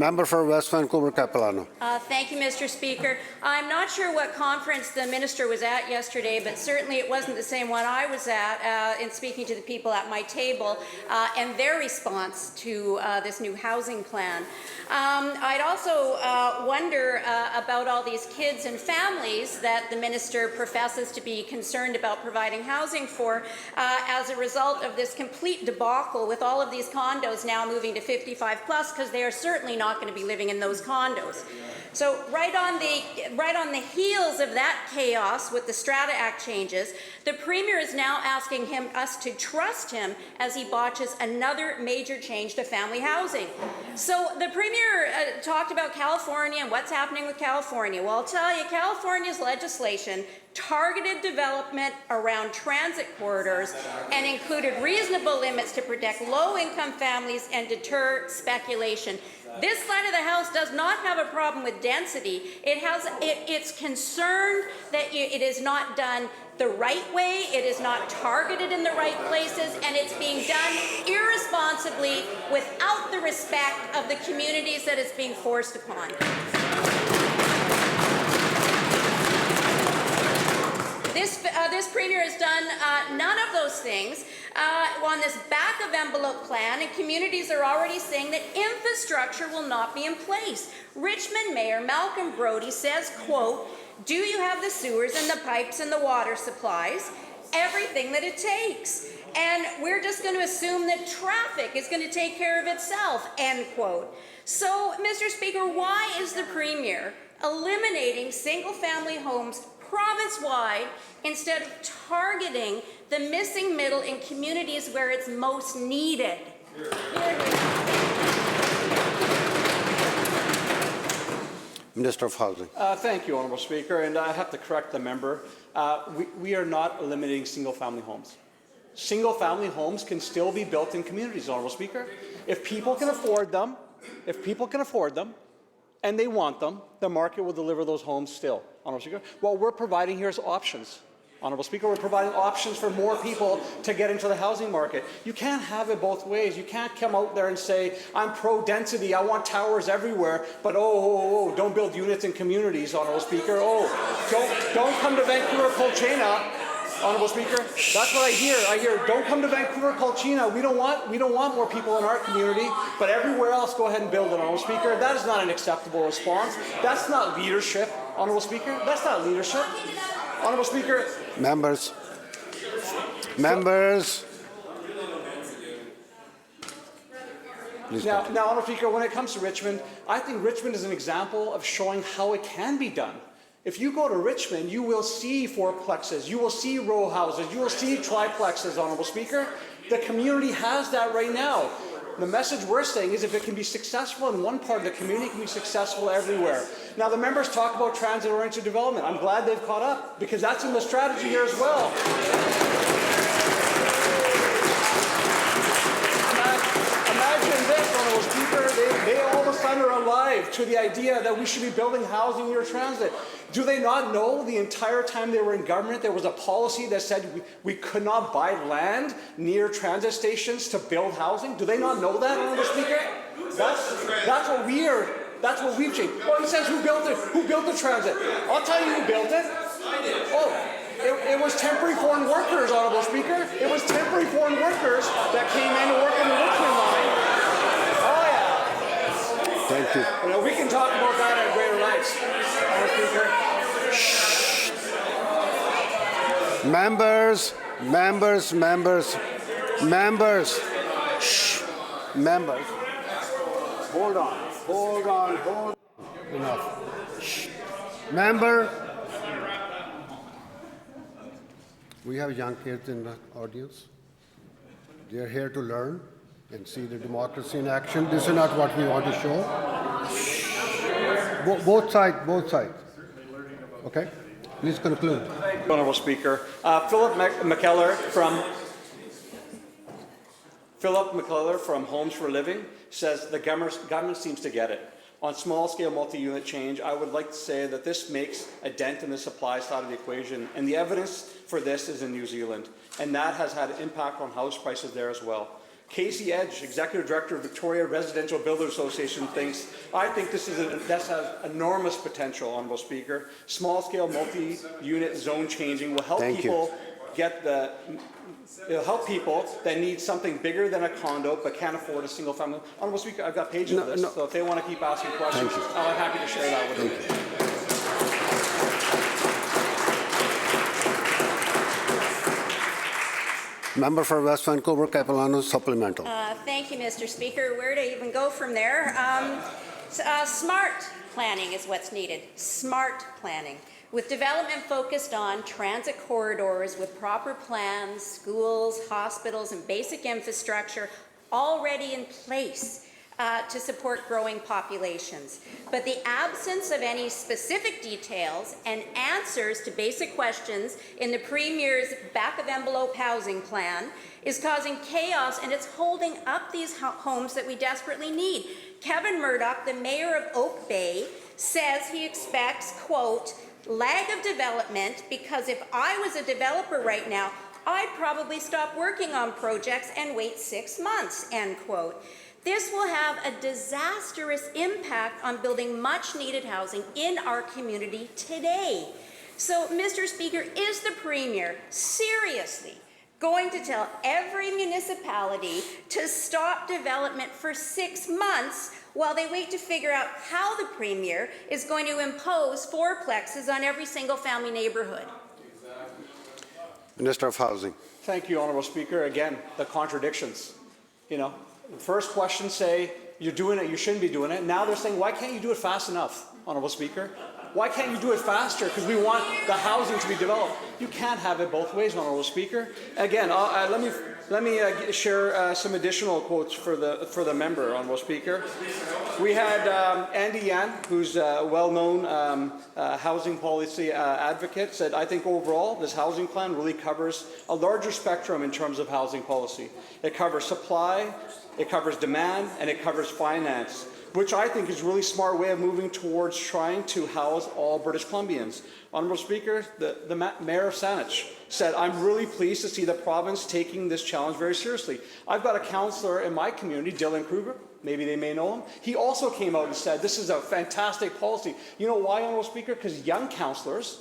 Member for West Vancouver Capilano. Thank you, Mr. Speaker. I'm not sure what conference the minister was at yesterday, but certainly it wasn't the same one I was at in speaking to the people at my table and their response to this new housing plan. I'd also wonder about all these kids and families that the minister professes to be concerned about providing housing for as a result of this complete debacle with all of these condos now moving to 55 plus, because they are certainly not going to be living in those condos. So right on the heels of that chaos with the Strata Act changes, the Premier is now asking us to trust him as he botches another major change to family housing. So the Premier talked about California and what's happening with California. Well, I'll tell you, California's legislation targeted development around transit corridors and included reasonable limits to protect low-income families and deter speculation. This side of the House does not have a problem with density. It's concerned that it is not done the right way, it is not targeted in the right places, and it's being done irresponsibly without the respect of the communities that it's being forced upon. This Premier has done none of those things on this back-of-envelope plan, and communities are already saying that infrastructure will not be in place. Richmond Mayor Malcolm Brody says, quote, "Do you have the sewers and the pipes and the water supplies? Everything that it takes. And we're just going to assume that traffic is going to take care of itself," end quote. So, Mr. Speaker, why is the Premier eliminating single-family homes province-wide instead of targeting the missing middle in communities where it's most needed? Minister of Housing. Thank you, Honourable Speaker, and I have to correct the member. We are not eliminating single-family homes. Single-family homes can still be built in communities, Honourable Speaker. If people can afford them, and they want them, the market will deliver those homes still, Honourable Speaker. What we're providing here is options. Honourable Speaker, we're providing options for more people to get into the housing market. You can't have it both ways. You can't come out there and say, I'm pro-density, I want towers everywhere, but don't build units in communities, Honourable Speaker. Don't come to Vancouver, Colchena, Honourable Speaker. That's what I hear. I hear, don't come to Vancouver, Colchena. We don't want more people in our community, but everywhere else, go ahead and build it, Honourable Speaker. That is not an acceptable response. That's not leadership, Honourable Speaker. That's not leadership. Honourable Speaker. Members. Now, Honourable Speaker, when it comes to Richmond, I think Richmond is an example of showing how it can be done. If you go to Richmond, you will see fourplexes, you will see row houses, you will see triplexes, Honourable Speaker. The community has that right now. The message we're saying is if it can be successful in one part of the community, it can be successful everywhere. Now, the members talk about transit-oriented development. I'm glad they've caught up, because that's in the strategy here as well. Imagine this, Honourable Speaker, they all of a sudden are alive to the idea that we should be building housing near transit. Do they not know the entire time they were in government there was a policy that said we could not buy land near transit stations to build housing? Do they not know that, Honourable Speaker? That's what we've changed. Well, he says who built it? Who built the transit? I'll tell you who built it. It was temporary foreign workers, Honourable Speaker. It was temporary foreign workers that came in to work on the Richmond line. Oh yeah. Thank you. You know, we can talk about that at greater lengths, Honourable Speaker. Members. Hold on. Enough. Shh. Member. We have young kids in the audience. They are here to learn and see the democracy in action. This is not what we want to show. Both sides. Okay? Please conclude. Honourable Speaker. Philip McKellar from Homes for Living says the government seems to get it. On small-scale multi-unit change, I would like to say that this makes a dent in the supply side of the equation, and the evidence for this is in New Zealand, and that has had an impact on house prices there as well. Casey Edge, Executive Director of Victoria Residential Builders Association, thinks, I think this has enormous potential, Honourable Speaker. Small-scale, multi-unit zone changing will help Thank you. people it'll help people that need something bigger than a condo but can't afford a single family. Honourable Speaker, I've got pages of this, so if they want to keep asking questions, I'm happy to share that with them. Member for West Vancouver, Capilano, supplemental. Thank you, Mr. Speaker. Where to even go from there? Smart planning is what's needed. Smart planning. With development focused on transit corridors with proper plans, schools, hospitals, and basic infrastructure already in place to support growing populations. But the absence of any specific details and answers to basic questions in the Premier's back-of-envelope housing plan is causing chaos, and it's holding up these homes that we desperately need. Kevin Murdoch, the mayor of Oak Bay, says he expects, quote, lag of development, because if I was a developer right now, I'd probably stop working on projects and wait 6 months, end quote. This will have a disastrous impact on building much needed housing in our community today. So, Mr. Speaker, is the Premier seriously going to tell every municipality to stop development for 6 months while they wait to figure out how the Premier is going to impose fourplexes on every single family neighbourhood? Minister of Housing. Thank you, Honourable Speaker. Again, the contradictions. You know, first question say you're doing it, you shouldn't be doing it. Now they're saying, why can't you do it fast enough, Honourable Speaker? Why can't you do it faster? Because we want the housing to be developed. You can't have it both ways, Honourable Speaker. Again, let me share some additional quotes for the member, Honourable Speaker. We had Andy Yan, who's a well-known housing policy advocate, said, I think overall this housing plan really covers a larger spectrum in terms of housing policy. It covers supply, it covers demand, and it covers finance, which I think is a really smart way of moving towards trying to house all British Columbians. Honourable Speaker, the Mayor of Saanich said, I'm really pleased to see the province taking this challenge very seriously. I've got a councillor in my community, Dylan Kruger, maybe they may know him. He also came out and said, this is a fantastic policy. You know why, Honourable Speaker? Because young councillors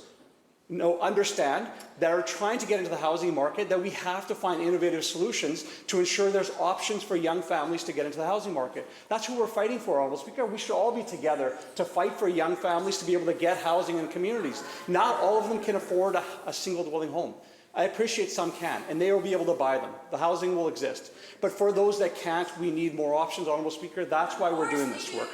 understand that are trying to get into the housing market that we have to find innovative solutions to ensure there's options for young families to get into the housing market. That's who we're fighting for, Honourable Speaker. We should all be together to fight for young families to be able to get housing in communities. Not all of them can afford a single dwelling home. I appreciate some can, and they will be able to buy them. The housing will exist. But for those that can't, we need more options, Honourable Speaker. That's why we're doing this work.